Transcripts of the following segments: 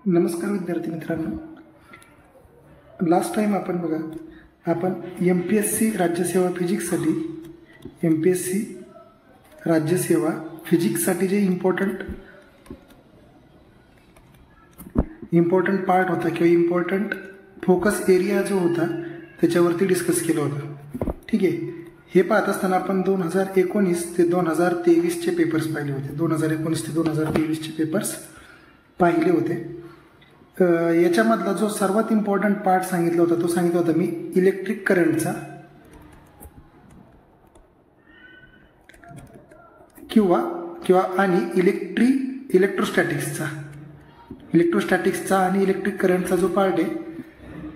नमस्कार विद्यार्थी मित्रांनो, लास्ट टाइम आपण MPSC राज्यसेवा फिजिक्ससाठी MPSC राज्यसेवा फिजिक्ससाठी जे इम्पॉर्टंट पार्ट होता किंवा इम्पॉर्टंट फोकस एरिया जो होता त्याच्यावरती डिस्कस केलं होतं. ठीक आहे. हे पाहत असताना आपण 2019 ते 2023 चे पेपर्स पाहिले होते. 2019 ते 2023 चे पेपर्स पाहिले होते. याच्यामधला जो सर्वात इम्पॉर्टंट पार्ट सांगितला होता तो सांगितला होता मी इलेक्ट्रिक करंटचा किंवा आणि इलेक्ट्रोस्टॅटिक्सचा आणि इलेक्ट्रिक करंटचा जो पार्ट आहे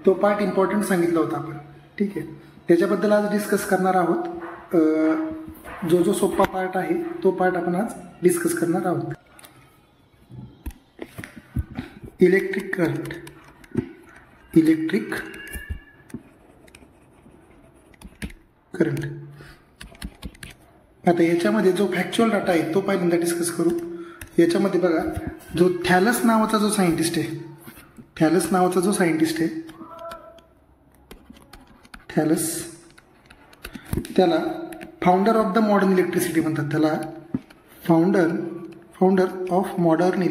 तो पार्ट इम्पॉर्टंट सांगितला होता आपण. ठीक आहे. त्याच्याबद्दल आज डिस्कस करणार आहोत. जो सोपा पार्ट आहे तो पार्ट आपण आज डिस्कस करणार आहोत. Electric current. आता याच्यामध्ये जो फॅक्च्युअल डाटा आहे तो पहिल्यांदा डिस्कस करू. याच्यामध्ये बघा, जो थॅलस नावाचा जो सायंटिस्ट आहे, थॅलस, त्याला founder of the modern electricity म्हणतात. त्याला फाउंडर ऑफ मॉडर्न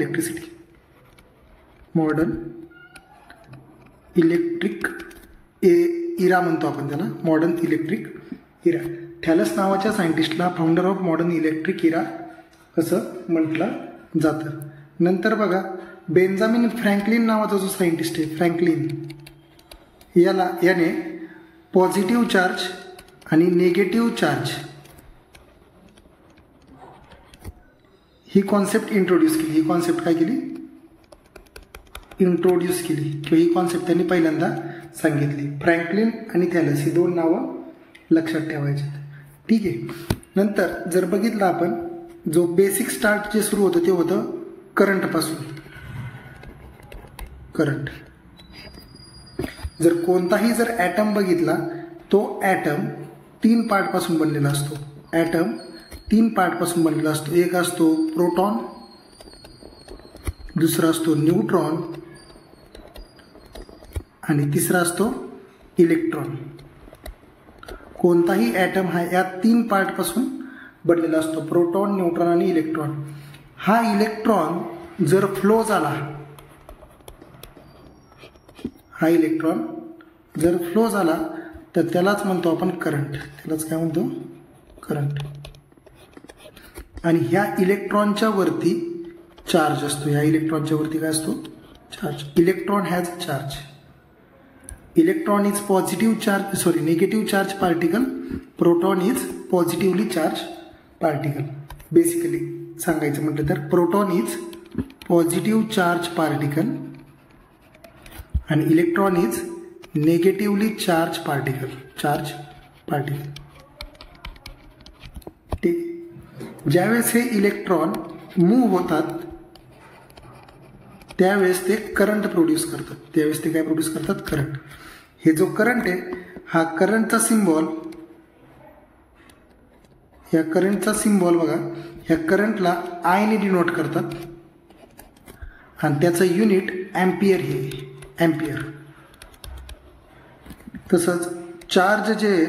इलेक्ट्रिक इरा म्हणतो आपण त्याला, मॉडर्न इलेक्ट्रिक इरा. थॅलस नावाच्या सायंटिस्टला फाउंडर ऑफ मॉडर्न इलेक्ट्रिक इरा असं म्हटलं जातं. नंतर बघा, बेंजामिन फ्रँकलिन नावाचा जो सायंटिस्ट आहे, फ्रँकलिन, याने पॉझिटिव्ह चार्ज आणि निगेटिव्ह चार्ज ही कॉन्सेप्ट इंट्रोड्यूस केली. इंट्रोड्यूस केली किंवा ही कॉन्सेप्ट त्यांनी पहिल्यांदा सांगितली. फ्रँकलिन आणि थॅलस ही दोन नावं लक्षात ठेवायची. ठीक आहे. नंतर जर बघितलं आपण, जो बेसिक स्टार्ट जे सुरू होतं ते होतं करंटपासून. करंट, जर कोणताही ॲटम बघितला तो ॲटम 3 पार्टपासून बनलेला असतो. एक असतो प्रोटॉन, दुसरा असतो न्यूट्रॉन आणि तिसरा असतो इलेक्ट्रॉन. कोणताही ॲटम हा या 3 पार्टपासून बनलेला असतो, प्रोटॉन, न्यूट्रॉन आणि इलेक्ट्रॉन. हा इलेक्ट्रॉन जर फ्लो झाला, तर त्यालाच म्हणतो आपण करंट. करंट. आणि ह्या इलेक्ट्रॉनच्या वरती चार्ज असतो. काय असतो? Charge. Electron has charge. Electron is negative charge particle. Proton is positively charge particle. Basically सांगायचं म्हटलं तर proton is positive charge particle आणि electron is negatively charge particle. ज्यावेळेस हे इलेक्ट्रॉन मूव्ह होतात त्यावेळेस ते करंट प्रोड्यूस करतात. करंट. हे जो करंट आहे, हा करंटचा सिम्बॉल बघा, ह्या करंटला आय ने डिनोट करतात आणि त्याचं युनिट एम्पियर एम्पियर. तसंच चार्ज जे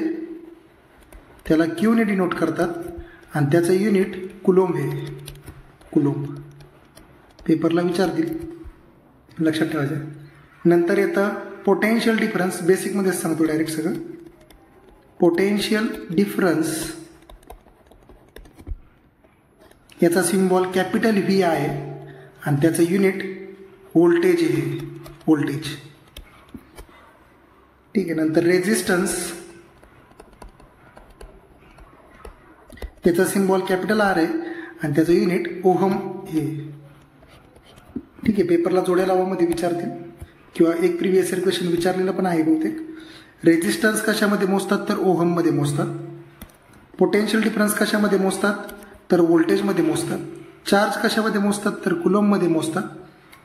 त्याला क्यू ने डिनोट करतात आणि त्याचं युनिट कुलोम्ब पेपरला विचारतील, लक्षात ठेवायचं. नंतर येतं पोटेन्शियल डिफरन्स. बेसिकमध्येच सांगतो डायरेक्ट सगळं. पोटेन्शियल डिफरन्स, याचा सिम्बॉल कॅपिटल व्ही आहे आणि त्याचं युनिट व्होल्टेज ठीक आहे. नंतर रेझिस्टन्स, त्याचा सिम्बॉल कॅपिटल आर आहे आणि त्याचं युनिट ओहम हे. ठीक आहे. पेपरला जोड्या लावामध्ये विचारतील किंवा एक प्रिव्हियस इयर क्वेश्चन विचारलेलं पण आहे बहुतेक. रेझिस्टन्स कशामध्ये मोजतात तर ओहममध्ये मोजतात. पोटेन्शियल डिफरन्स कशामध्ये मोजतात तर व्होल्टेजमध्ये मोजतात. चार्ज कशामध्ये मोजतात तर कुलोम्बमध्ये मोजतात.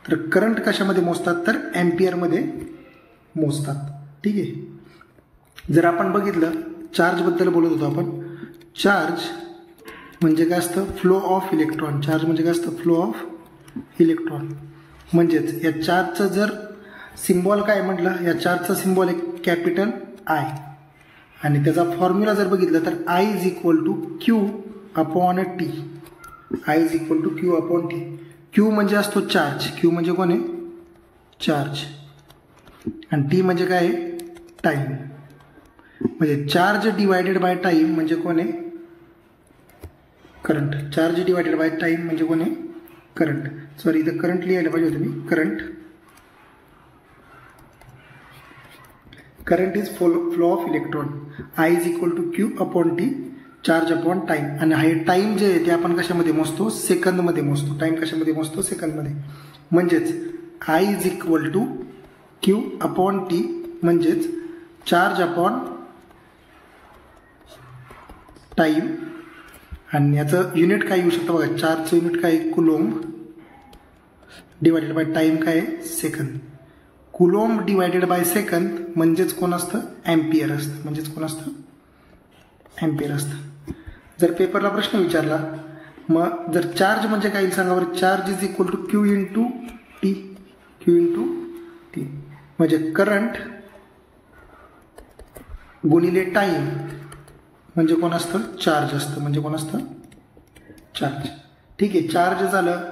तर करंट कशामध्ये मोजतात तर एम्पियरमध्ये मोजतात. ठीक आहे. जर आपण बघितलं, चार्जबद्दल बोलत होतो आपण. चार्ज म्हणजे काय असतं? Flow of electron. म्हणजेच या चार्जचं जर सिम्बॉल काय म्हटलं, या चार्जचा सिम्बॉल आहे कॅपिटल आय आणि त्याचा फॉर्म्युला जर बघितलं तर I is equal to Q upon T. I is equal to Q upon T. Q म्हणजे असतो चार्ज, क्यू म्हणजे कोण आहे चार्ज आणि टी म्हणजे काय आहे टाईम. म्हणजे चार्ज डिवायडेड बाय टाईम म्हणजे कोण आहे current. Charge divided by time म्हणजे कोण आहे करंट. सॉरी इथं करंट लिहायला पाहिजे होतं मी. Current is flow of electron. I is equal to Q upon T charge upon time. आणि हे टाईम जे आहे ते आपण कशामध्ये मोजतो सेकंदमध्ये मोजतो. टाईम कशामध्ये मोजतो सेकंदमध्ये. म्हणजेच I is equal to Q upon T म्हणजेच चार्ज अपॉन टाईम. आणि याचं युनिट काय येऊ शकतं बघा, चार्जचं युनिट काय कुलोम्ब डिवायडेड बाय टाईम काय आहे सेकंद. कुलोम्ब डिवायडेड बाय सेकंद म्हणजेच कोण असतं ॲम्पियर असतं. म्हणजेच कोण असतं ॲम्पियर असतं. जर पेपरला प्रश्न विचारला मग जर चार्ज म्हणजे काय येईल सांगा बरं. Charge is equal to Q into T. Q into T म्हणजे करंट गुणिले टाईम म्हणजे कोण असतं चार्ज असतं. म्हणजे कोण असतं चार्ज. ठीक आहे, चार्ज झालं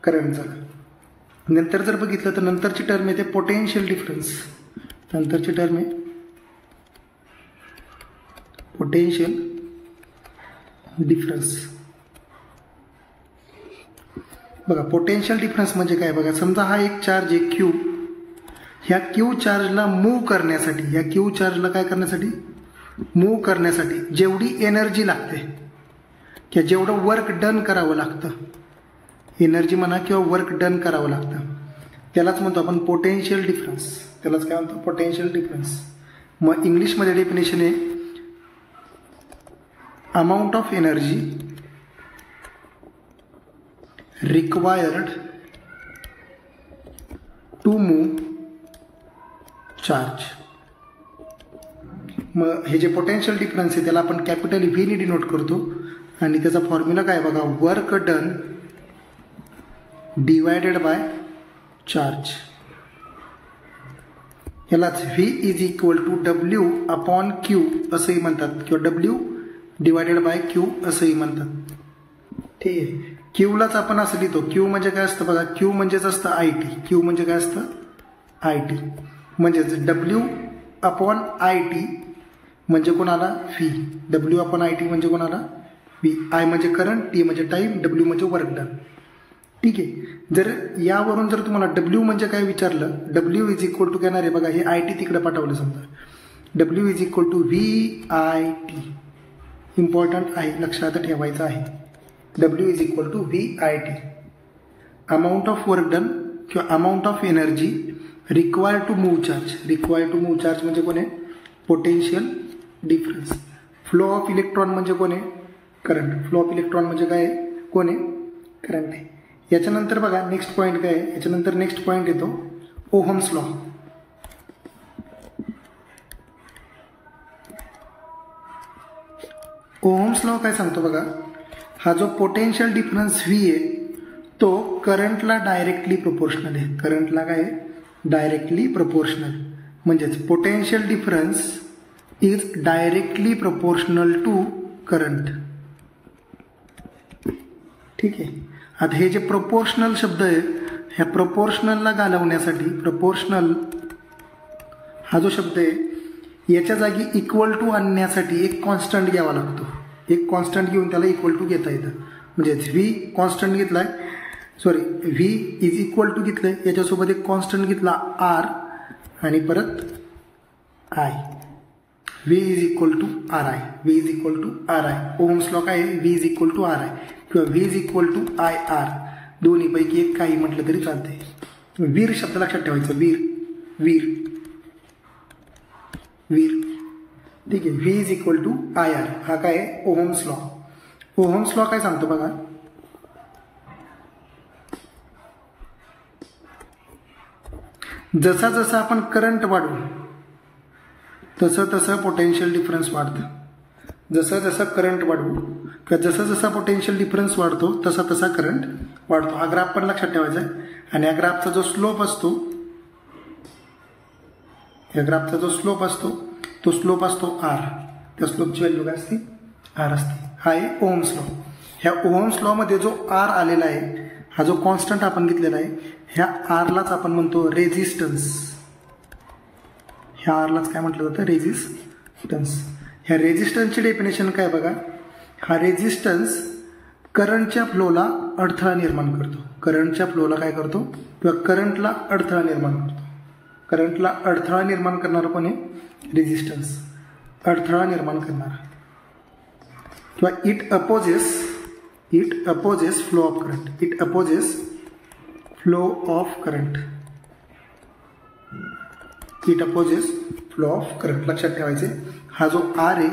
करंट झालं. नंतर जर बघितलं तर नंतरची टर्म येते पोटेन्शियल डिफरन्स. नंतरची टर्म आहे पोटेन्शियल डिफरन्स. बघा पोटेन्शियल डिफरन्स म्हणजे काय बघा. समजा हा एक चार्ज आहे क्यू. ह्या क्यू चार्जला मूव्ह करण्यासाठी, ह्या क्यू चार्जला काय करण्यासाठी मूव्ह करण्यासाठी जेवढी एनर्जी लागते किंवा जेवढं वर्क डन करावं लागतं, एनर्जी म्हणा किंवा वर्क डन करावं लागतं, त्यालाच म्हणतो आपण पोटेन्शियल डिफरन्स. त्यालाच काय म्हणतो पोटेन्शियल डिफरन्स. मग इंग्लिशमध्ये डेफिनेशन आहे amount of energy required to move charge. मग हे जे पोटेन्शियल डिफरन्स आहे त्याला आपण कॅपिटल व्ही ने डिनोट करतो आणि त्याचा फॉर्म्युला काय बघा work done divided by charge. यालाच V is equal to W upon Q असंही म्हणतात किंवा डब्ल्यू डिवायडेड बाय क्यू असंही म्हणतात. ठीक आहे, क्यूलाच आपण असं लिहितो. क्यू म्हणजे काय असतं बघा, क्यू म्हणजेच असतं आय टी. क्यू म्हणजे काय असतं आय टी. म्हणजेच डब्ल्यू अपॉन आय टी म्हणजे कोणाला V. W upon I T म्हणजे कोणाला व्ही. आय म्हणजे करंट, टी म्हणजे टाईम, डब्ल्यू म्हणजे वर्क डन. ठीक आहे, जर यावरून जर तुम्हाला डब्ल्यू म्हणजे काय विचारलं, डब्ल्यू इज इक्वल टू काय येणार आहे बघा, हे आय टी तिकडे पाठवलं समजा. W is equal to V I T. Important आहे, लक्षात ठेवायचं आहे. W is equal to V I T. Amount of work done किंवा amount of energy required to move charge. Required to move charge म्हणजे कोण आहे potential difference. Flow of electron म्हणजे कोण आहे करंट. फ्लो ऑफ इलेक्ट्रॉन म्हणजे काय कोण आहे करंट आहे. याच्यानंतर बघा नेक्स्ट पॉईंट काय आहे. याच्यानंतर नेक्स्ट पॉईंट येतो ओहम्स लॉ. ओहम्स लॉ काय सांगतो बघा, हा जो पोटेन्शियल डिफरन्स व्ही आहे तो करंटला डायरेक्टली प्रोपोर्शनल आहे. करंटला काय आहे डायरेक्टली प्रोपोर्शनल. म्हणजेच potential difference is directly proportional to current. ठीक आहे, आता हे जे प्रोपोर्शनल शब्द आहे ह्या प्रोपोर्शनलला घालवण्यासाठी, प्रोपोर्शनल हा जो शब्द आहे याच्या जागी इक्वल टू आणण्यासाठी एक कॉन्स्टंट घ्यावा लागतो. एक कॉन्स्टंट घेऊन त्याला इक्वल टू घेता येतं. म्हणजेच व्ही कॉन्स्टंट घेतलाय, sorry V is equal to घेतलंय, याच्यासोबत एक कॉन्स्टंट घेतला आर आणि परत I. V is equal to R I. V is equal to R I. Ohm's law काय आहे V is equal to R I किंवा V is equal to I R. दोन्हीपैकी एक काही म्हटलं तरी चालते. वीर शब्द लक्षात ठेवायचं. वीर वीर वीर. ठीक आहे, V is equal to I R हा काय आहे ओहम्स लॉ. ओहम्स लॉ काय सांगतो बघा, जसा जसा आपण करंट वाढवू तसं तसं पोटेन्शियल डिफरन्स वाढतं. जसं जसं करंट वाढवू किंवा जसा जसा पोटेन्शियल डिफरन्स वाढतो तसा तसा करंट वाढतो. हा ग्राफ पण लक्षात ठेवायचा आहे. आणि या ग्राफचा जो स्लोप असतो, या ग्राफचा जो स्लोप असतो तो स्लोप असतो आर. त्या स्लोपची व्हॅल्यू काय असते? आर असते. हा आहे ओहम्स लॉ. ह्या ओहम्स लॉमध्ये जो आर आलेला आहे, हा जो कॉन्स्टंट आपण घेतलेला आहे, ह्या आरलाच आपण म्हणतो रेझिस्टन्स. ह्या आरलाच काय म्हटलं जातं? रेझिस्टन्स. ह्या रेझिस्टन्सची डेफिनेशन काय बघा. हा रेझिस्टन्स करंटच्या फ्लोला अडथळा निर्माण करतो. करंटच्या फ्लोला काय करतो? किंवा करंटला अडथळा निर्माण करतो. करंटला अडथळा निर्माण करणारा पण आहे रेझिस्टन्स. अडथळा निर्माण करणारा. किंवा it opposes flow of current. It opposes flow of current. It opposes flow of current. लक्षात ठेवायचे. हा जो आर आहे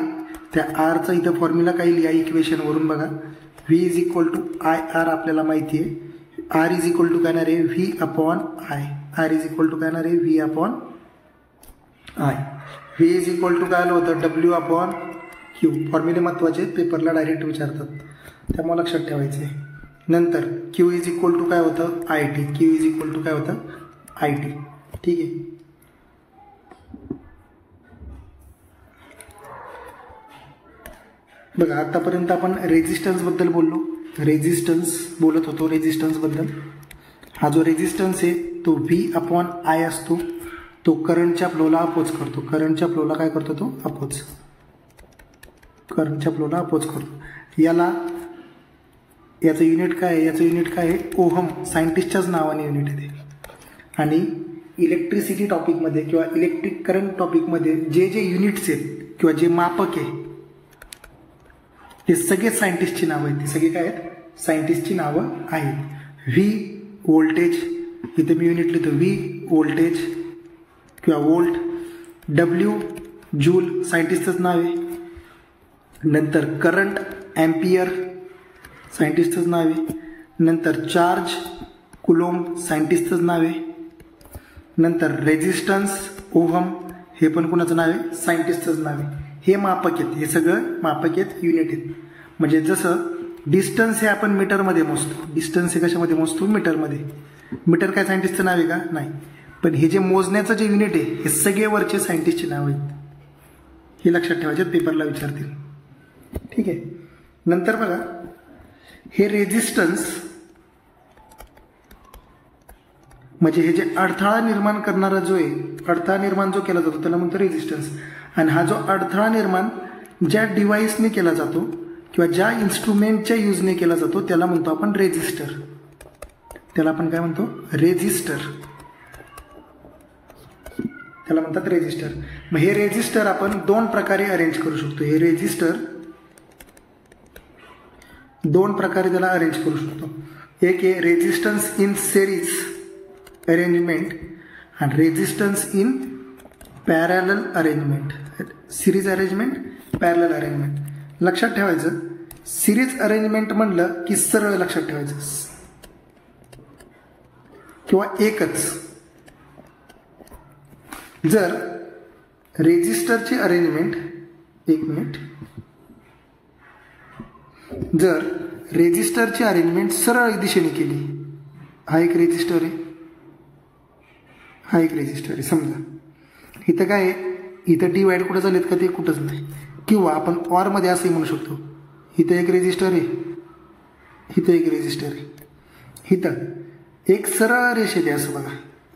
त्या आरचा इथं फॉर्म्युला काही लिहा इक्वेशनवरून बघा. V is equal to I R आपल्याला माहिती आहे. आर इज इक्वल टू काय येणार आहे? V upon I. R is equal to काय येणार आहे? V upon I. V is equal to काय आलं होतं? W upon Q. फॉर्म्युले महत्त्वाचे, पेपरला डायरेक्ट विचारतात, त्यामुळे लक्षात ठेवायचे. नंतर क्यू इज इक्वल टू काय होतं? I T. Q is equal to काय होतं? I T. ठीक आहे. बघा आतापर्यंत आपण रेझिस्टन्सबद्दल बोललो. रेझिस्टन्स बोलत होतो. रेझिस्टन्सबद्दल हा जो रेझिस्टन्स आहे तो व्ही अपॉन आय असतो. तो करंटच्या फ्लोला अपोज करतो. करंटच्या फ्लोला काय करतो? तो अपोज. करंटच्या फ्लोला अपोज करतो. याचं युनिट काय आहे? याचं युनिट काय आहे? ओहम. सायंटिस्टच्याच नावाने युनिट आहे ते. आणि इलेक्ट्रिसिटी टॉपिकमध्ये किंवा इलेक्ट्रिक करंट टॉपिकमध्ये जे जे युनिट्स आहेत किंवा जे मापक आहे हे सगळे सायंटिस्टची नावं आहेत. ते सगळे काय आहेत? सायंटिस्टची नावं आहेत. व्ही व्होल्टेज, इथे मी युनिट लिहितो. व्ही व्होल्टेज किंवा वोल्ट. डब्ल्यू जूल, सायंटिस्टच नाव आहे. नंतर करंट ॲम्पियर, सायंटिस्टच नाव आहे. नंतर चार्ज कुलोम्ब, सायंटिस्टच नाव आहे. नंतर रेझिस्टन्स ओहम, हे पण कोणाचं नाव आहे? सायंटिस्टच नाव आहे. हे मापक आहेत. हे सगळं मापक आहेत, युनिट आहेत. म्हणजे जसं डिस्टन्स हे आपण मीटरमध्ये मोजतो. डिस्टन्स हे कशामध्ये मोजतो? मीटरमध्ये. मीटर काय सायंटिस्टचं नाव आहे का? नाही. पण हे जे मोजण्याचं जे युनिट आहे हे सगळे वरचे सायंटिस्टचे नाव आहेत. हे लक्षात ठेवायचे, पेपरला विचारतील. ठीक आहे. नंतर बघा हे रेझिस्टन्स म्हणजे हे जे अडथळा निर्माण करणारा जो आहे, अडथळा निर्माण जो केला जातो त्याला म्हणतो रेझिस्टन्स. आणि हा जो अडथळा निर्माण ज्या डिव्हाइसने केला जातो किंवा ज्या इन्स्ट्रुमेंटच्या युजने केला जातो त्याला म्हणतो आपण रेझिस्टर. त्याला आपण काय म्हणतो? रेझिस्टर. त्याला म्हणतात रेझिस्टर. मग हे रेझिस्टर आपण दोन प्रकारे अरेंज करू शकतो. हे रेझिस्टर दोन प्रकारे त्याला अरेंज करू शकतो. एक आहे रेझिस्टन्स इन सिरीज अरेंजमेंट आणि resistance in parallel arrangement. Series arrangement, parallel arrangement. लक्षात ठेवायचं, सिरीज अरेंजमेंट म्हणलं की सरळ लक्षात ठेवायचं किंवा एकच. जर रेझिस्टरची अरेंजमेंट, एक मिनिट, जर रेझिस्टरची अरेंजमेंट सरळ दिशेने केली, हा एक रेझिस्टर आहे, हा एक रेझिस्टर आहे. समजा इथं काय आहे? इथं डिवाइड कुठं झालेत का? ते कुठंच नाही. किंवा आपण ऑरमध्ये असंही म्हणू शकतो, इथं एक रेझिस्टर आहे, इथं एक रेझिस्टर आहे, इथं एक सरळ रेषेत आहे असं बघा,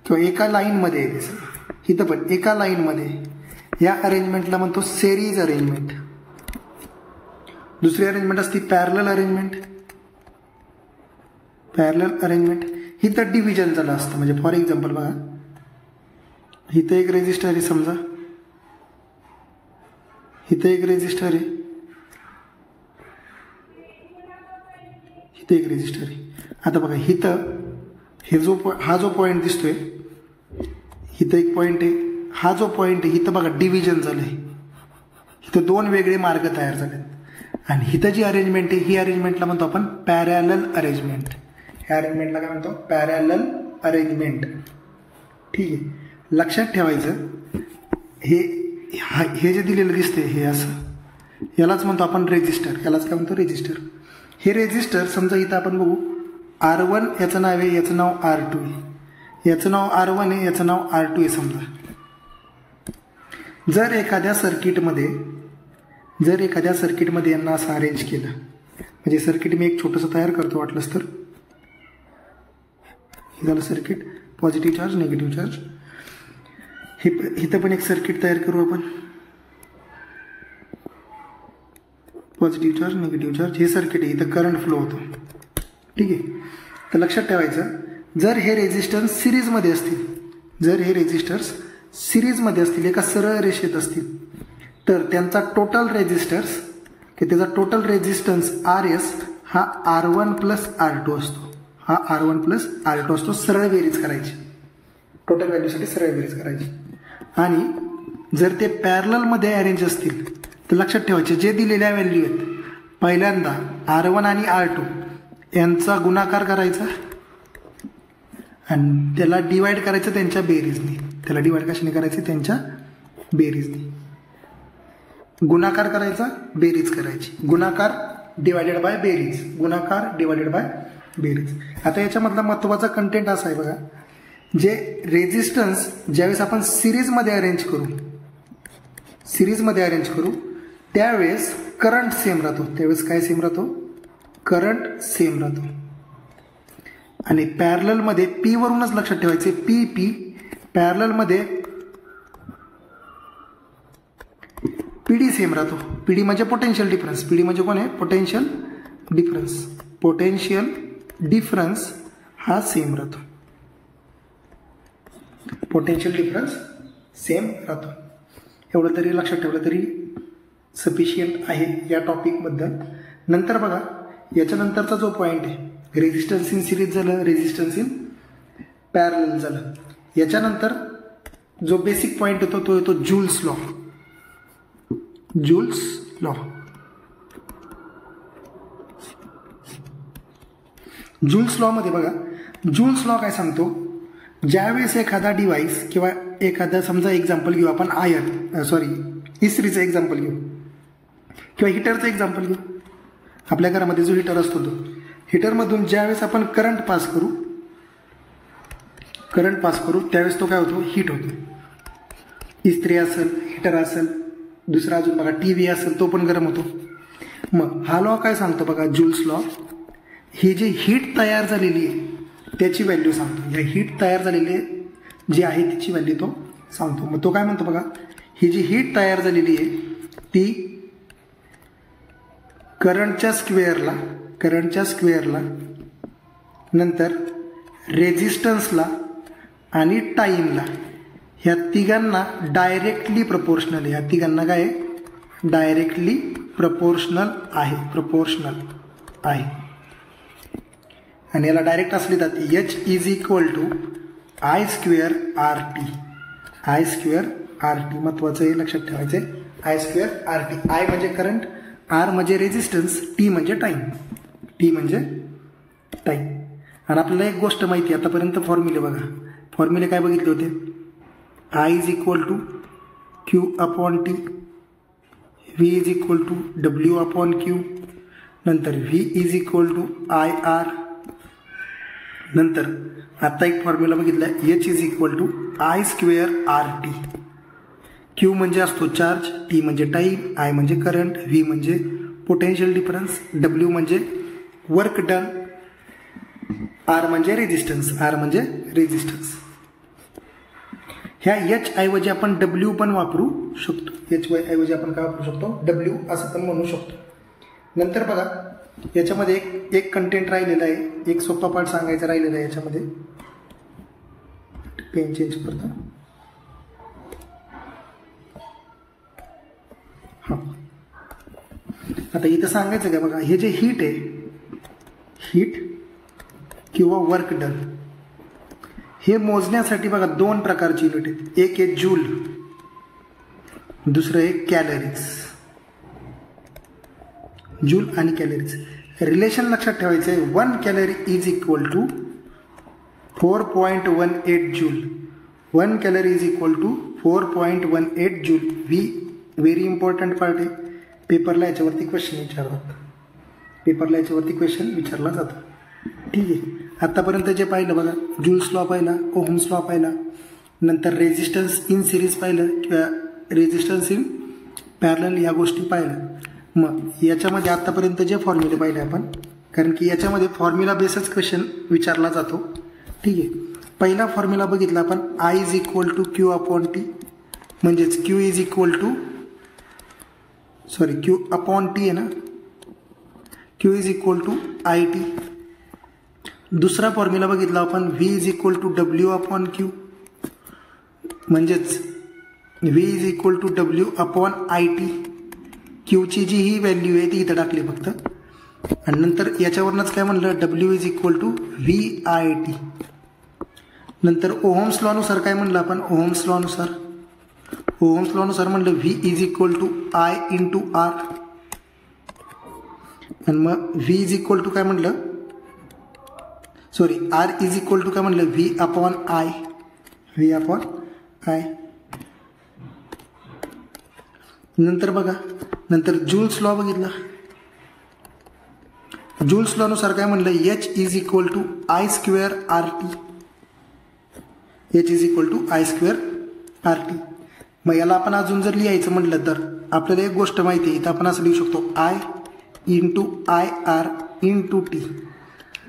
किंवा एका लाईनमध्ये आहे ते सगळं. इथं पण एका लाईनमध्ये. या अरेंजमेंटला म्हणतो सेरीज अरेंजमेंट. दुसरी अरेंजमेंट असते पॅरलल अरेंजमेंट. पॅरलल अरेंजमेंट इथं डिव्हिजन झालं असतं. म्हणजे फॉर एक्झाम्पल बघा, इथं एक रेझिस्टर आहे समजा, इथं एक रेझिस्टर आहे, इथं एक रेझिस्टर आहे. आता बघा इथं हे हा जो पॉईंट दिसतोय, इथं एक पॉईंट आहे, हा जो पॉईंट आहे इथं बघा डिव्हिजन झालंय. इथं दोन वेगळे मार्ग तयार झालेत. आणि इथं जी अरेंजमेंट आहे ही अरेंजमेंटला म्हणतो आपण पॅरलल अरेंजमेंट. ह्या अरेंजमेंटला काय म्हणतो? Parallel arrangement. ठीक आहे. लक्षात ठेवायचं, हे जे दिलेलं दिसते हे असं, यालाच म्हणतो आपण रेजिस्टर, यालाच काय म्हणतो रेजिस्टर. हे रेजिस्टर समजा इथं आपण बघू R1 याचं नाव आहे, याचं नाव R2 आहे, याचं नाव R1 आहे, याचं नाव R2 आहे. समजा जर एखाद्या सर्किटमध्ये यांना असं अरेंज केलं, म्हणजे सर्किट मी एक छोटंसं तयार करतो वाटलंच तर. हे झालं circuit, positive charge negative charge. इथं पण एक सर्किट तयार करू आपण, पॉझिटिव्ह चार्ज निगेटिव्ह चार्ज. हे सर्किट आहे, इथं करंट फ्लो होतो. ठीक आहे. तर लक्षात ठेवायचं, जर हे रेजिस्टन्स सिरीजमध्ये असतील, एका सरळ रेषेत असतील, तर त्यांचा टोटल रेजिस्टन्स RS हा R1 प्लस R2 असतो. सरळ बेरीज करायची, टोटल व्हॅल्यूसाठी सरळ बेरीज करायची. आणि जर ते पॅरललमध्ये अरेंज असतील तर लक्षात ठेवायचे, जे दिलेल्या व्हॅल्यू आहेत पहिल्यांदा R1 आणि R2 यांचा गुणाकार करायचा आणि त्याला डिवाइड करायचं त्यांच्या बेरीजने. त्याला डिवाइड कशाने करायचे? त्यांच्या बेरीजने. गुणाकार करायचा, बेरीज करायची. गुणाकार डिवायडेड बाय बेरीज. आता याच्यामधला महत्त्वाचा कंटेंट असा आहे बघा, जे रेजिस्टन्स ज्यावेळेस आपण सिरीजमध्ये अरेंज करू त्यावेळेस करंट सेम राहतो. करंट सेम राहतो. आणि पॅरललमध्ये पी वरूनच लक्षात ठेवायचे, पी पॅरललमध्ये पीडी सेम राहतो. पीडी म्हणजे पोटेन्शियल डिफरन्स. पीडी म्हणजे कोण आहे? पोटेन्शियल डिफरन्स हा सेम राहतो. एवढं तरी लक्षात ठेवलं तरी सफिशियंट आहे या टॉपिकबद्दल. नंतर बघा, याच्यानंतरचा जो पॉईंट आहे, रेजिस्टन्स इन सिरीज झालं, रेजिस्टन्स इन पॅरलल झालं. याच्यानंतर जो बेसिक पॉईंट येतो तो येतो जूल्स लॉ. जूल्स लॉमध्ये बघा, जूल्स लॉ काय सांगतो, ज्यावेळेस एखादा डिव्हाइस किंवा एखादा, समजा एक्झाम्पल घेऊ आपण इस्त्रीचं एक्झाम्पल घेऊ किंवा हिटरचं एक्झाम्पल घेऊ. आपल्या घरामध्ये जो हिटर असतो, तो हिटरमधून ज्यावेळेस आपण करंट पास करू त्यावेळेस तो काय होतो? हीट होतो. इस्त्री असेल, हिटर असेल, दुसरा अजून बघा TV असेल, तो पण गरम होतो. मग हा लॉ काय सांगतो बघा, जूल्स लॉ, ही जी हीट तयार झालेली आहे त्याची व्हॅल्यू सांगतो. या हीट तयार झालेली जी आहे त्याची व्हॅल्यू तो सांगतो. मग तो काय म्हणतो बघा, ही जी हीट तयार झालेली आहे ती करंटच्या स्क्वेअरला नंतर रेजिस्टन्सला आणि टाईमला, ह्या तिघांना डायरेक्टली प्रपोर्शनल आहे. ह्या तिघांना काय आहे? डायरेक्टली प्रपोर्शनल आहे. आणि याला डायरेक्ट असली जाते, H is equal to I² RT. महत्वाचं हे लक्षात ठेवायचं आहे, I² RT. I म्हणजे करंट, R म्हणजे रेजिस्टन्स, T म्हणजे टाईम. आणि आपल्याला एक गोष्ट माहिती आहे, आतापर्यंत फॉर्म्युले काय बघितले होते? I is equal to Q upon T, V is equal to W upon Q, नंतर V is equal to IR. नंतर आता एक फॉर्म्युला बघितला, H is equal to I² RT. Q म्हणजे असतो चार्ज, T म्हणजे टाईम, I म्हणजे current, V म्हणजे पोटेन्शियल डिफरन्स, W म्हणजे वर्क डन, R म्हणजे रेजिस्टन्स. ह्या H ऐवजी आपण W पण वापरू शकतो. H ऐवजी आपण काय वापरू शकतो? W असं पण म्हणू शकतो. नंतर बघा, याच्यामध्ये एक कंटेंट राहिलेला आहे, एक सोपा पार्ट सांगायचा राहिलेला आहे याच्यामध्ये. पेन चेंज करतो. आता इथं सांगायचं काय बघा, हे जे हीट किंवा वर्क डन, हे मोजण्यासाठी बघा दोन प्रकारची युनिट आहेत. एक आहे जूल, दुसरं आहे कॅलरीज. जूल आणि कॅलरीज रिलेशन लक्षात ठेवायचं आहे. 1 calorie is equal to 4.18 joule. 1 calorie is equal to 4.18 joule. व्ही व्हेरी इम्पॉर्टंट पार्ट आहे. पेपरला याच्यावरती क्वेश्चन विचारतात, पेपरला याच्यावरती क्वेश्चन विचारला जातं. ठीक आहे. आत्तापर्यंत जे पाहिलं बघा, जूल्स लॉ पाहिला, ओहम्स लॉ पाहिला, नंतर रेझिस्टन्स इन सिरीज पाहिलं किंवा रेझिस्टन्स इन पॅरलल या गोष्टी पाहिल्या. मग याच्यामध्ये आत्तापर्यंत जे फॉर्म्युले पाहिले आपण, कारण की याच्यामध्ये फॉर्म्युला बेसच क्वेश्चन विचारला जातो. ठीक आहे. पहिला फॉर्म्युला बघितला आपण, I is equal to Q upon T, म्हणजेच Q is equal to Q upon T आहे ना, Q is equal to I T. दुसरा फॉर्म्युला बघितला आपण, V is equal to W upon Q, म्हणजेच V is equal to W upon I T. क्यूची जी ही व्हॅल्यू आहे ती इथं टाकली फक्त, आणि नंतर याच्यावरूनच काय म्हणलं, W is equal to V I T. नंतर ओहम्स लॉनुसार काय म्हणलं आपण, ओहम्स लॉनुसार म्हणलं V is equal to I into R, आणि मग व्ही इज इक्वल टू काय म्हणलं, आर इज इक्वल टू काय म्हणलं, व्ही अपॉन आय. नंतर बघा, नंतर जूल्स लॉ बघितला. जूल्स लॉनुसार काय म्हणलं, H is equal to I square R T. H is equal to I square R T. मग याला आपण अजून जर लिहायचं म्हटलं तर आपल्याला एक गोष्ट माहिती आहे, इथं आपण असं लिहू शकतो, I into I R into T.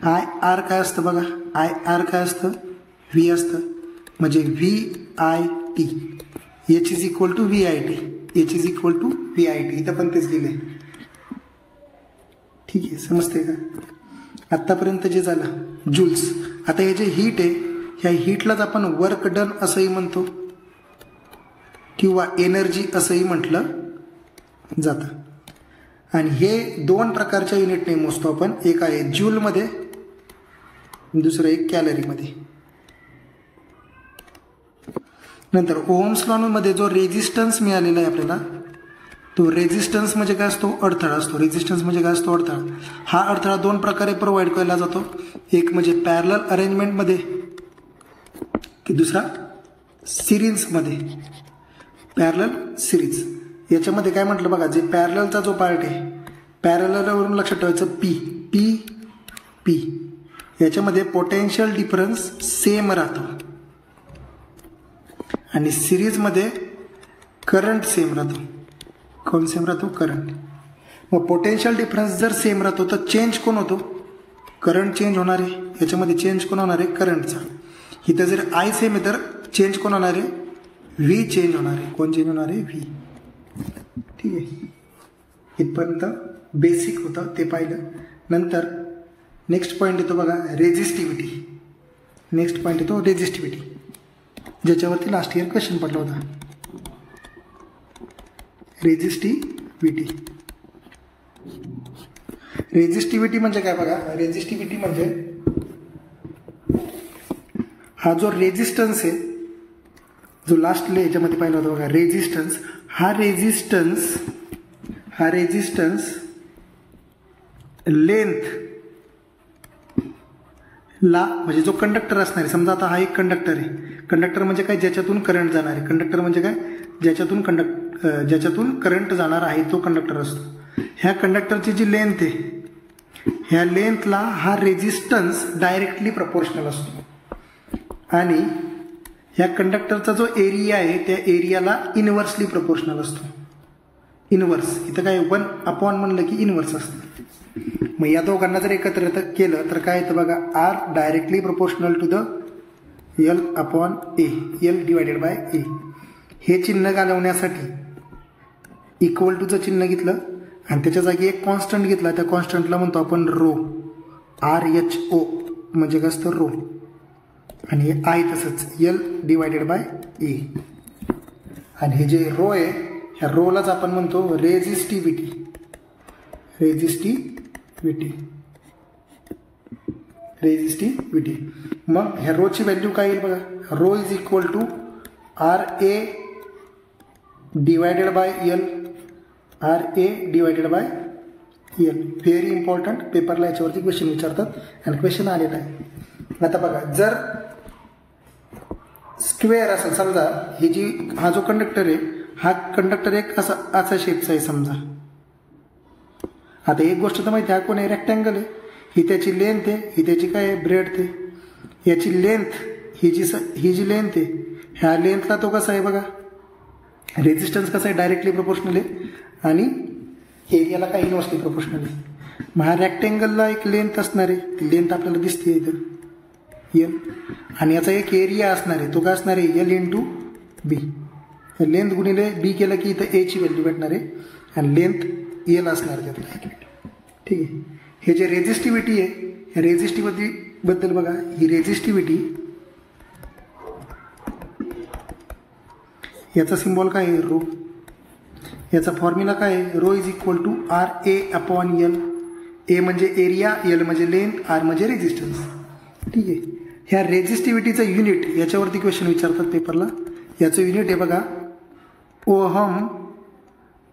I R काय असतं बघा, आय आर काय असतं, व्ही असतं, म्हणजे V I T. H is equal to V I T, H is equal to V I T. इथं पण तेच लिहिले. ठीक आहे, समजते का. आत्तापर्यंत जे झालं जूल्स. आता हे जे हीट आहे, ह्या हीटलाच आपण वर्क डन असंही म्हणतो किंवा एनर्जी असंही म्हटलं जातं. आणि हे दोन प्रकारच्या युनिटने मोजतो आपण, एक आहे ज्यूलमध्ये, दुसरं एक कॅलरीमध्ये. नंतर ओहम्स लॉमध्ये जो रेझिस्टन्स मिळालेला आहे आपल्याला, तो रेझिस्टन्स म्हणजे काय असतो, अडथळा असतो. रेझिस्टन्स म्हणजे काय असतो, अडथळा. हा अडथळा दोन प्रकारे प्रोव्हाइड केला जातो, एक म्हणजे पॅरलल अरेंजमेंटमध्ये की दुसरा सिरीजमध्ये. पॅरलल सिरीज याच्यामध्ये काय म्हटलं बघा, जे पॅरललचा जो पार्ट आहे, पॅरललवरून लक्षात ठेवायचं पी पी पी, याच्यामध्ये पोटेन्शियल डिफरन्स सेम राहतो, आणि सिरीजमध्ये करंट सेम राहतो. कोण सेम राहतो, करंट. मग पोटेन्शियल डिफरन्स जर सेम राहतो तर चेंज कोण होतो, करंट चेंज होणार आहे. याच्यामध्ये चेंज कोण होणार आहे, करंटचा. इथं जर आय सेम आहे तर चेंज कोण होणार आहे, व्ही चेंज होणार आहे. कोण चेंज होणार आहे, व्ही. ठीक आहे, इथपर्यंत बेसिक होतं ते पाहिलं. नंतर नेक्स्ट पॉईंट येतो बघा, रेझिस्टिव्हिटी. नेक्स्ट पॉईंट येतो रेझिस्टिव्हिटी, ज्याच्यावरती लास्ट इयर क्वेश्चन पडला होता. रेझिस्टिव्हिटी. रेझिस्टिव्हिटी म्हणजे काय बघा, रेझिस्टिव्हिटी म्हणजे हा जो रेझिस्टन्स आहे, जो लास्ट याच्यामध्ये पाहिला होता बघा, रेझिस्टन्स. हा रेझिस्टन्स लेंथ ला, म्हणजे जो कंडक्टर असणार आहे, समजा आता हा एक कंडक्टर आहे. कंडक्टर म्हणजे काय, ज्याच्यातून करंट जाणार आहे. कंडक्टर म्हणजे काय, ज्याच्यातून करंट जाणार आहे तो कंडक्टर असतो. ह्या कंडक्टरची जी लेंथ आहे, ह्या लेंथला हा रेझिस्टन्स डायरेक्टली प्रपोर्शनल असतो, आणि ह्या कंडक्टरचा जो एरिया आहे त्या एरियाला इनव्हर्सली प्रपोर्शनल असतो. इनव्हर्स, इथं काय 1 म्हणलं की इनव्हर्स असतं. मग या दोघांना जर एकत्र केलं तर काय येतं बघा, R directly proportional to the L upon A, L divided by A. हे चिन्ह घालवण्यासाठी इक्वल टूचं चिन्ह घेतलं आणि त्याच्या जागी एक कॉन्स्टंट घेतला, त्या कॉन्स्टंटला म्हणतो आपण रो, RHO म्हणजे काय असतं, रो. आणि हे आय तसंच एल डिवायडेड बाय ए. आणि हे जे रो आहे, ह्या रोलाच आपण म्हणतो रेझिस्टिव्हिटी. मग ह्या रोची व्हॅल्यू काय येईल बघा, rho is equal to RA divided by L. RA divided by L. Very important, पेपरला याच्यावरती क्वेश्चन विचारतात आणि क्वेश्चन आलेला आहे. आता बघा, जर स्क्वेअर असेल, समजा ही जी हा जो कंडक्टर आहे, हा कंडक्टर एक असा शेपचा आहे समजा, आता एक गोष्ट तर माहिती आहे, हा कोण आहे, रेक्टँगल आहे, ही त्याची लेंथ आहे, ही त्याची काय आहे, ब्रेडथ आहे. याची लेंथ ही जी लेंथ आहे, ह्या लेंथला तो कसा आहे बघा, रेजिस्टन्स कसा आहे, डायरेक्टली प्रोपोर्शनल आहे आणि एरियाला काय इनव्हर्सली प्रोपोर्शनल आहे. मग हा रेक्टँगलला एक लेंथ असणार आहे, ती लेंथ आपल्याला दिसते इथं एल, आणि याचा एक एरिया असणार आहे, तो काय असणार आहे, एल इंटू बी. लेंथ गुणिले बी केलं की इथं एची व्हॅल्यू भेटणार आहे आणि लेंथ एल असणार आहे त्यातला. ठीक आहे. हे जे रेजिस्टिव्हिटी आहे, ह्या रेजिस्टिव्हिटी बद्दल बघा, ही रेजिस्टिव्हिटी याचा सिम्बॉल काय आहे, रो. याचा फॉर्म्युला काय आहे, rho is equal to R A upon L. A म्हणजे एरिया, एल म्हणजे लेंथ, आर म्हणजे रेजिस्टन्स. ठीक आहे. ह्या रेजिस्टिव्हिटीचं युनिट याच्यावरती क्वेश्चन विचारतात पेपरला. याचं युनिट आहे बघा, ओहम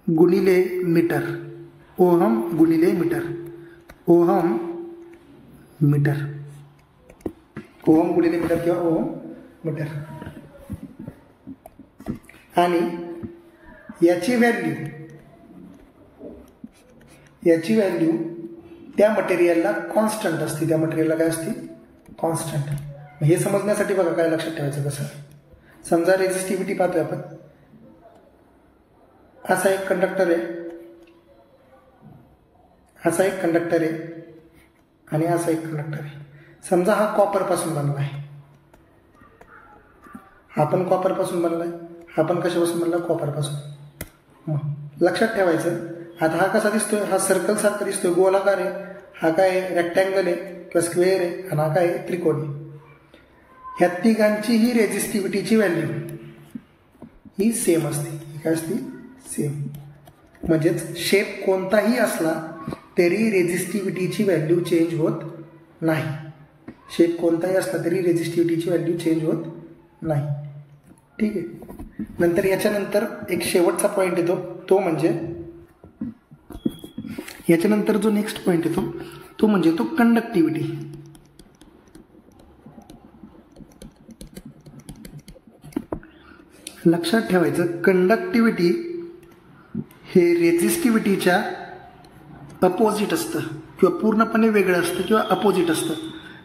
गुणिले मीटर. ओहम गुणिले मीटर. Ohm metre. ओहम गुणिले मीटर किंवा ओहम मीटर. आणि याची व्हॅल्यू त्या मटेरियलला कॉन्स्टंट असते. त्या मटेरियलला काय असते, कॉन्स्टंट. हे समजण्यासाठी बघा काय लक्षात ठेवायचं कसं. समजा रेजिस्टिव्हिटी पाहतोय आपण, असा एक कंडक्टर आहे, असा एक कंडक्टर आहे आणि असा एक कंडक्टर आहे. समजा हा कॉपर पासून बनला आहे, हा पण कॉपर पासून बनलाय, हा पण कशापासून बनला, कॉपर पासून. लक्षात ठेवायचं, आता हा कसा दिसतोय, हा सर्कल सारखा दिसतोय, गोलाकार आहे. हा काय रेक्टँगल आहे किंवा स्क्वेअर आहे, आणि हा काय त्रिकोण आहे. ह्या तिघांचीही रेजिस्टिव्हिटीची व्हॅल्यू ही सेम असते. ही काय असते, सेम. म्हणजेच शेप कोणताही असला तरी रेजिस्टिव्हिटीची व्हॅल्यू चेंज होत नाही. शेप कोणताही असला तरी रेजिस्टिव्हिटीची व्हॅल्यू चेंज होत नाही. ठीक आहे. नंतर याच्यानंतर एक शेवटचा पॉईंट येतो, तो म्हणजे याच्यानंतर जो नेक्स्ट पॉईंट येतो तो म्हणजे तो कंडक्टिव्हिटी. लक्षात ठेवायचं, कंडक्टिव्हिटी हे रेजिस्टिव्हिटीच्या अपोजिट असतं किंवा पूर्णपणे वेगळं असतं किंवा अपोजिट असतं.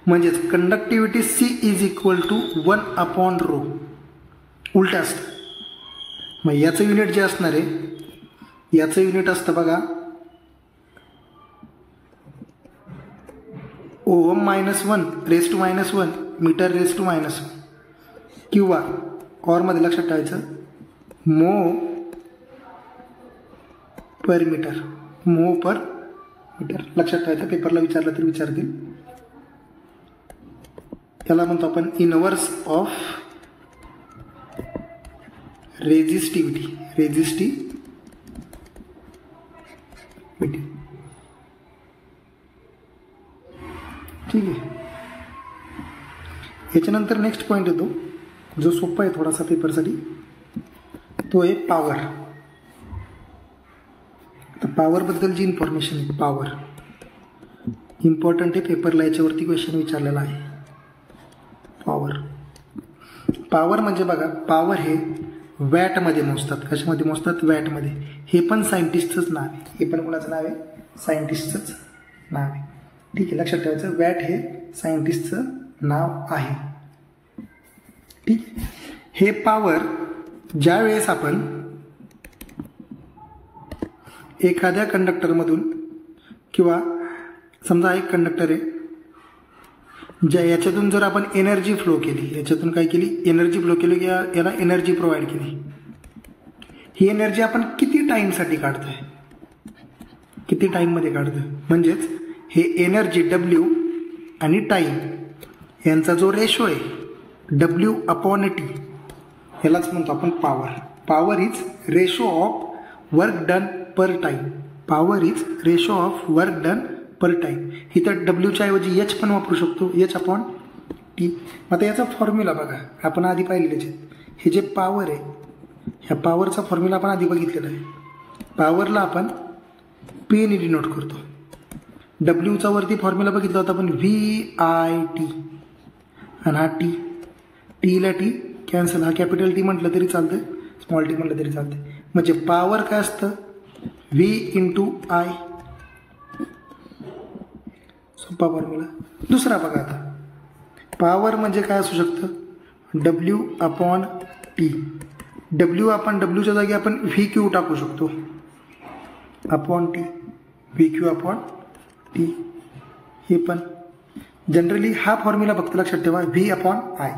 म्हणजेच conductivity C is equal to 1 upon rho, उलट असतं. मग याचं युनिट जे असणार आहे, याचं युनिट असतं बघा ohm -1 raise to -1 metre raise to -1 किंवा ऑरमध्ये लक्षात ठेवायचं मो पर मीटर. मो पर मीटर लक्षात ठेवायचं, पेपरला विचारलं तरी विचारतील. त्याला म्हणतो आपण इनवर्स ऑफ रेजिस्टिव्हिटी. ठीक आहे. याच्यानंतर नेक्स्ट पॉईंट येतो जो सोपा आहे थोडासा पेपरसाठी, तो आहे पॉवर. तर पॉवरबद्दल जी इन्फॉर्मेशन आहे, पॉवर इम्पॉर्टंट आहे, पेपरला याच्यावरती क्वेश्चन विचारलेला आहे. पॉवर म्हणजे बघा, पॉवर हे वॅटमध्ये मोजतात. कशामध्ये मोजतात, वॅटमध्ये. हे पण सायंटिस्टचंच नाव आहे. हे पण कोणाचं नाव आहे, सायंटिस्टचंच नाव आहे. ठीक आहे. लक्षात ठेवायचं, वॅट हे सायंटिस्टचं नाव आहे. ठीक. हे पॉवर ज्या वेळेस आपण एखाद्या कंडक्टरमधून किंवा समजा एक कंडक्टर आहे, याच्यातून जर आपण एनर्जी फ्लो केली, याच्यातून काय केली, एनर्जी फ्लो केली किंवा याला एनर्जी प्रोव्हाइड केली, ही एनर्जी आपण किती टाईमसाठी काढतोय, किती टाईममध्ये काढतोय. म्हणजेच हे एनर्जी डब्ल्यू आणि टाईम यांचा जो रेशो आहे डब्ल्यू अपॉन टी, ह्यालाच म्हणतो आपण power. Power is ratio of work done per time. Power is ratio of work done per time. इथं डब्ल्यूच्या ऐवजी एच पण वापरू शकतो, एच अपॉन टी. आता याचा फॉर्म्युला बघा, आपण आधी पाहिलेलेच आहे. हे जे पॉवर आहे, ह्या पॉवरचा फॉर्म्युला आपण आधी बघितलेला आहे. पॉवरला आपण पी ने डिनोट करतो. डब्ल्यूचा वरती फॉर्म्युला बघितला होता आपण VIT, आणि हा टी, टीला टी कॅन्सल. हा कॅपिटल टी म्हटलं तरी चालतं, स्मॉल टी म्हटलं तरी चालतं. म्हणजे पॉवर काय असतं, V × I. सोपा फॉर्म्युला. दुसरा बघा आता, पॉवर म्हणजे काय असू शकतं, W/T. डब्ल्यूच्या जागी आपण VQ टाकू शकतो, अपॉन टी, VQ/T. हे पण जनरली हा फॉर्म्युला फक्त लक्षात ठेवा, V/I.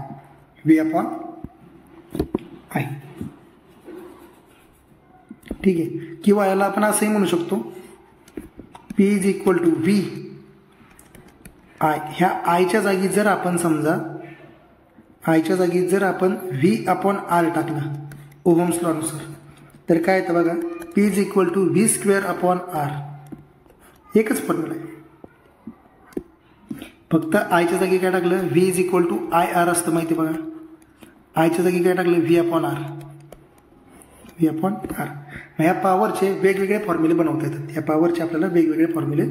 ठीक आहे. किंवा याला आपण असंही म्हणू शकतो, P = V. ह्या आयच्या जागी जर आपण समजा V/R टाकला ओहम्स लॉनुसार, तर काय येतं बघा, P = V²/R. एकच फॉर्म्युला आहे, फक्त आयच्या जागी काय टाकलं, V = IR असतं माहिती बघा. आयच्या जागी काय टाकलं, V/R. ह्या पॉवरचे वेगवेगळे फॉर्म्युले बनवता येतात. या पॉवरचे आपल्याला वेगवेगळे फॉर्म्युले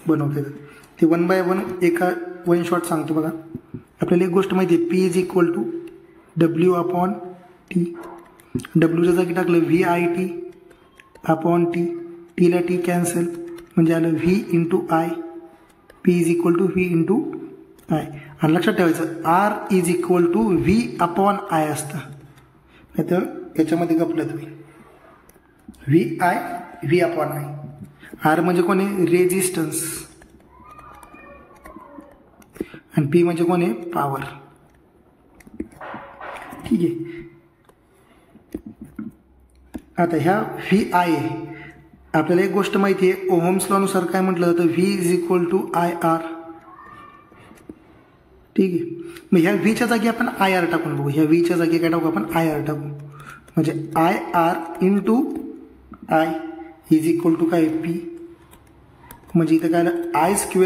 बनवता येतात. ते 1 बाय 1 एका वन शॉट सांगतो बघा. आपल्याला एक गोष्ट माहिती आहे, P = W/T. डब्ल्यूच्या जागी टाकलं VIT/T. टीला टी कॅन्सल, म्हणजे आलं V × I. P = V × I. आणि लक्षात ठेवायचं, R = V/I असतं. नाही तर याच्यामध्ये गपलं तुम्ही, V/I. R म्हणजे कोणी, रेजिस्टन्स, आणि P म्हणजे कोण आहे, पॉवर. ठीक आहे. आता ह्या VI आहे, आपल्याला एक गोष्ट माहिती आहे, ओहम्स लॉनुसार काय म्हटलं जातं, V = IR. ठीक आहे. मग ह्या Vच्या जागी आपण IR टाकून बघू. ह्या Vच्या जागी काय टाकू आपण, IR टाकू. म्हणजे IR × I = काय, P. म्हणजे इथं काय आलं, I² ×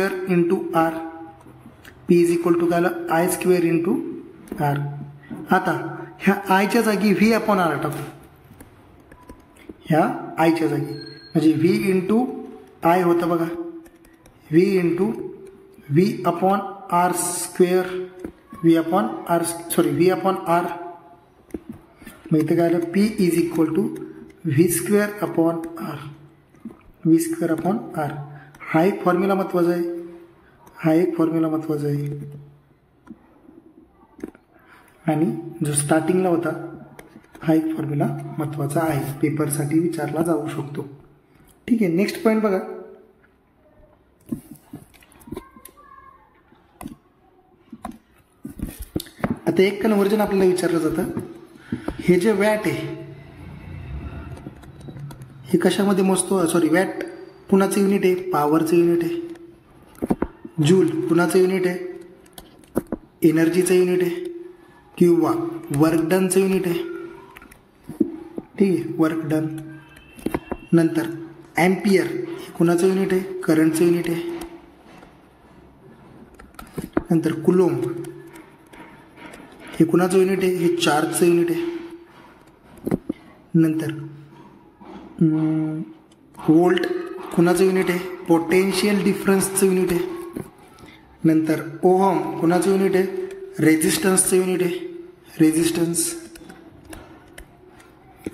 R. P = काय आलं, I² × R. आता ह्या आयच्या जागी V/R टाकू. ह्या आयच्या जागी म्हणजे V × I होतं बघा, V/R², V/R. मग इथं काय आलं, P = V²/R. हा एक फॉर्म्युला महत्वाचा आहे. आणि जो स्टार्टिंगला होता हा एक फॉर्म्युला महत्वाचा आहे, पेपरसाठी विचारला जाऊ शकतो. ठीक आहे. नेक्स्ट पॉईंट बघा, आता एक कन्व्हर्जन आपल्याला विचारलं जातं, हे जे वॅट आहे हे कशामध्ये मोजतो, वॅट कुणाचं युनिट आहे, पॉवरचं युनिट आहे. जूल कुणाचं युनिट आहे, एनर्जीचं युनिट आहे, किंवा वर्क डनचं युनिट आहे. ठीक आहे, वर्क डन. नंतर ॲम्पियर हे कुणाचं युनिट आहे, करंटचं युनिट आहे. नंतर कुलोम्ब हे कुणाचं युनिट आहे, हे चार्जचं युनिट आहे. नंतर व्होल्ट कुणाचं युनिट आहे, पोटेन्शियल डिफरन्सचं युनिट आहे. नंतर ओहम कुणाचं युनिट आहे, रेजिस्टन्सचं युनिट आहे, रेजिस्टन्स.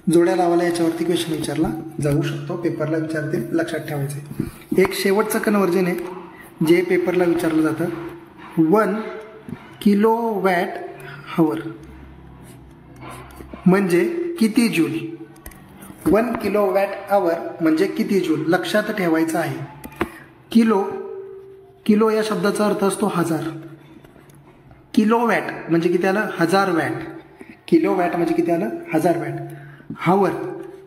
जोड्या लावायला याच्यावरती क्वेश्चन विचारला जाऊ शकतो, पेपरला विचारतील, लक्षात ठेवायचे. एक शेवटचं कन्व्हर्जन आहे जे पेपरला विचारलं जातं, 1 kWh म्हणजे किती जूल. 1 kWh म्हणजे किती जूल, लक्षात ठेवायचं आहे. किलो या शब्दाचा अर्थ असतो 1000. किलोवॅट म्हणजे किती आलं, 1000 वॅट. किलोवॅट म्हणजे किती आलं, 1000 वॅट.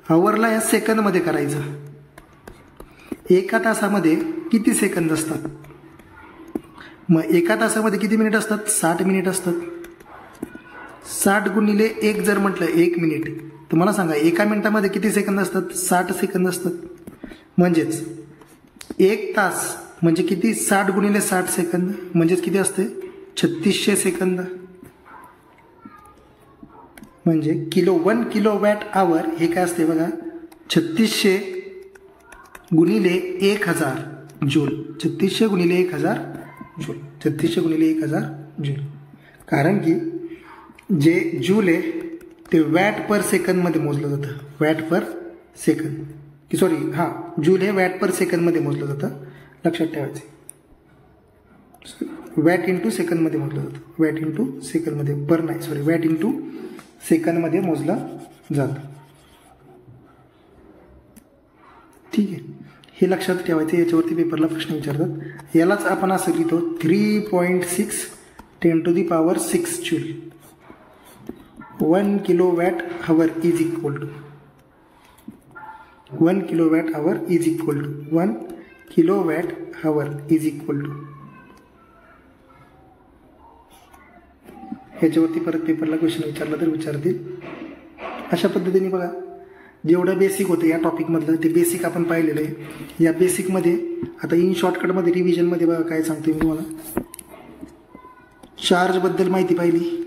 हवरला या सेकंदमध्ये करायचं. एका तासामध्ये किती सेकंद असतात, मग एका तासामध्ये किती मिनिट असतात, 60 मिनिट असतात. 60 × 1 जर म्हटलं 1 मिनिट, तर मला सांगा एका मिनिटामध्ये किती सेकंद असतात, 60 सेकंद असतात. म्हणजेच 1 तास म्हणजे किती, 60 × 60 सेकंद, म्हणजेच किती असते, 3600 सेकंद. म्हणजे 1 kWh हे काय असते बघा, 3600 × 1000 जूल. 3600 × 1000 जूल. 3600 × 1000 जूल. कारण की जे जूल आहे ते वॅट पर सेकंदमध्ये मोजलं जातं. वॅट पर सेकंद, जूल हे वॅट पर सेकंदमध्ये मोजलं जातं, लक्षात ठेवायचं. वॅट इंटू सेकंदमध्ये मोजलं जातं, वॅट इंटू सेकंदमध्ये, पर नाही सॉरी वॅट इंटू सेकंदमध्ये मोजलं जातं. ठीक आहे, हे लक्षात ठेवायचं, याच्यावरती पेपरला प्रश्न विचारतात. यालाच आपण असं लिहितो 3.6 10⁶ joule. 1 kilowatt hour is equal to 1 kilowatt hour is equal to 1 kilowatt hour is equal to. ह्याच्यावरती परत पेपरला क्वेश्चन विचारला तर विचारतील. अशा पद्धतीने बघा, जेवढं बेसिक होतं या टॉपिकमधलं ते बेसिक आपण पाहिलेलं आहे. या बेसिकमध्ये आता इन शॉर्टकटमध्ये रिव्हिजनमध्ये बघा काय सांगते मी तुम्हाला. चार्जबद्दल माहिती पाहिली,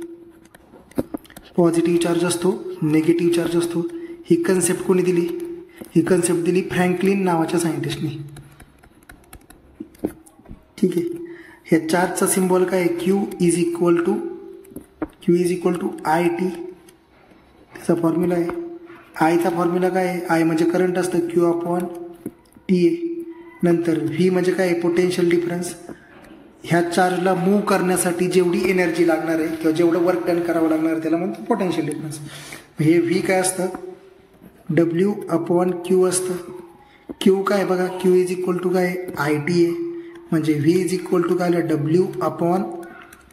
पॉझिटिव्ह चार्ज असतो, निगेटिव्ह चार्ज असतो. ही कन्सेप्ट कोणी दिली? ही कन्सेप्ट दिली फ्रँकलिन नावाच्या सायंटिस्टने. ठीक आहे, ह्या चार्जचा सिम्बॉल काय आहे? Q is equal to I T. त्याचा फॉर्म्युला आहे. आयचा फॉर्म्युला काय आहे? आय म्हणजे करंट असतं, क्यू अपॉन टी ए. नंतर व्ही म्हणजे काय आहे? Potential difference. ह्या चार्जला मूव्ह करण्यासाठी जेवढी एनर्जी लागणार आहे किंवा जेवढं वर्क डन करावं लागणार आहे त्याला म्हणतो पोटेन्शियल डिफरन्स. हे व्ही काय असतं? डब्ल्यू अपॉन क्यू असतं. क्यू काय बघा, क्यू इज इक्वल टू काय? आय टी आहे. म्हणजे व्ही इज इक्वल टू काय आलं? डब्ल्यू अपॉन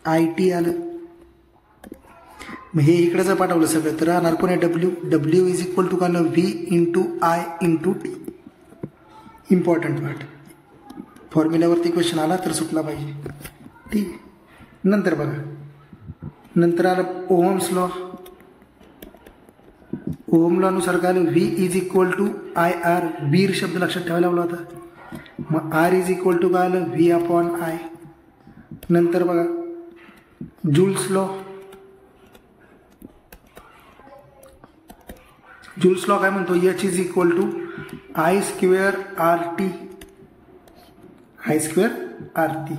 आय टी आलं. मग हे इकडे जर पाठवलं सगळं तर राहणार कोण आहे? डब्ल्यू इज इक्वल टू काय? V into I into T. Important part, फॉर्म्युल्यावरती क्वेश्चन आला तर सुटला पाहिजे. ठीक आहे, नंतर बघा, नंतर आलं ओहम्स लॉ. ओहम लॉनुसार काय आलं? V is equal to I R. वीर शब्द लक्षात ठेवायला लावला होता. मग आर इज इक्वल टू काय आलं? V upon I. नंतर बघा जूल्स लॉ. जूल्स लॉ काय म्हणतो? H is equal to I square R T. I square R T,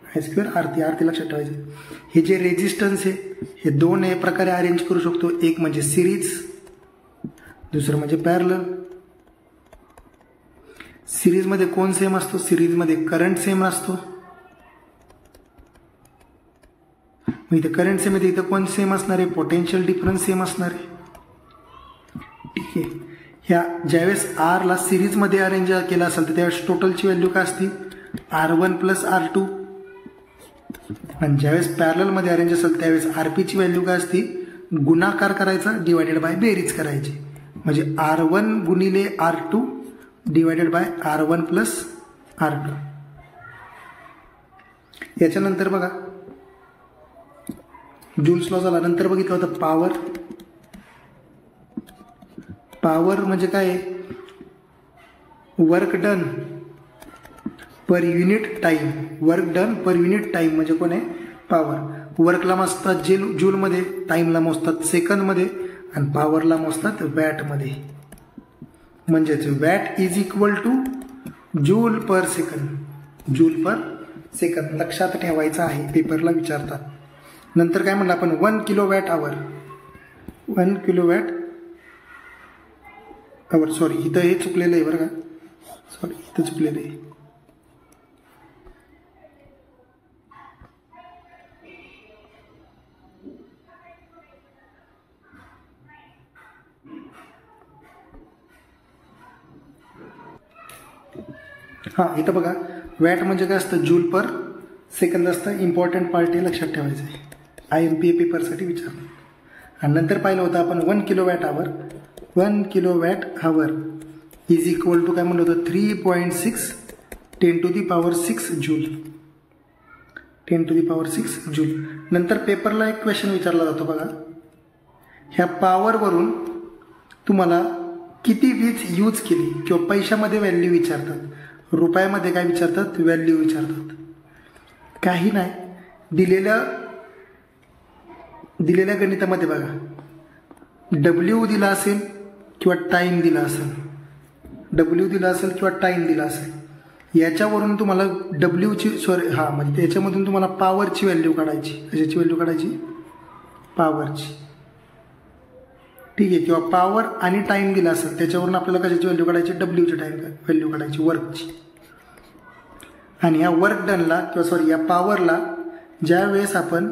I square R T. R T लक्षात ठेवायचं. हे जे रेजिस्टन्स आहे हे दोन प्रकारे अरेंज करू शकतो. एक म्हणजे सिरीज, दुसरं म्हणजे पॅरलल. सिरीजमध्ये कोण सेम असतो? सिरीजमध्ये करंट सेम असतो. मग इथे करंट सेम आहे, इथं कोण सेम असणार आहे? पोटेन्शियल डिफरन्स सेम असणार आहे. ठीक आहे, ह्या ज्यावेळेस आरला सिरीजमध्ये अरेंज केला असेल तर त्यावेळेस टोटलची व्हॅल्यू काय असते? R1 plus R2. आणि ज्यावेळेस पॅरललमध्ये अरेंज असेल त्यावेळेस RPची व्हॅल्यू काय असते? गुणाकार करायचा डिवायडेड बाय बेरीज करायची. म्हणजे R1 गुणिले R2 divided by R1 plus R2. याच्यानंतर बघा जूल्स लॉ झाला. नंतर बघितलं होतं पॉवर. पॉवर म्हणजे काय? Work done per unit time. Work done per unit time म्हणजे कोण आहे? पॉवर. वर्कला मोजतात जूलमध्ये, टाइमला मोजतात सेकंदमध्ये, आणि पॉवरला मोजतात वॅटमध्ये. म्हणजेच watt is equal two joule per second. Joule per second लक्षात ठेवायचं आहे, पेपरला विचारतात. नंतर काय म्हणलं आपण? 1 किलोवॅट आवर. 1 किलोवॅट आवर, सॉरी इथं हे चुकलेलं आहे बरं का, सॉरी इथं चुकलेलं आहे. हां, इथं बघा वॅट म्हणजे काय असतं? जूल पर सेकंद असतं. इम्पॉर्टंट पार्ट आहे, लक्षात ठेवायचं आहे. IMPA पेपरसाठी विचारलं. आणि नंतर पाहिलं होतं आपण 1 kilowatt hour. 1 kilowatt hour is equal to काय म्हणलं होतं? 3.6 10⁶ जूल. 10⁶ जूल. नंतर पेपरला एक क्वेश्चन विचारला जातो बघा, ह्या पॉवरवरून तुम्हाला किती वीज यूज केली किंवा पैशामध्ये व्हॅल्यू विचारतात. रुपयामध्ये काय विचारतात? व्हॅल्यू विचारतात. काही नाही, दिलेल्या गणितामध्ये बघा डब्ल्यू दिला असेल किंवा टाईम दिला असेल, डब्ल्यू दिला असेल किंवा टाईम दिला असेल, याच्यावरून तुम्हाला डब्ल्यूची म्हणजे त्याच्यामधून तुम्हाला पॉवरची व्हॅल्यू काढायची. कशाची व्हॅल्यू काढायची? पॉवरची. ठीक आहे, किंवा पॉवर आणि टाईम दिला असेल त्याच्यावरून आपल्याला कशाची व्हॅल्यू काढायची? डब्ल्यूची टाईम व्हॅल्यू काढायची, वर्कची. आणि या वर्क डनला किंवा सॉरी या पॉवरला ज्या वेळेस आपण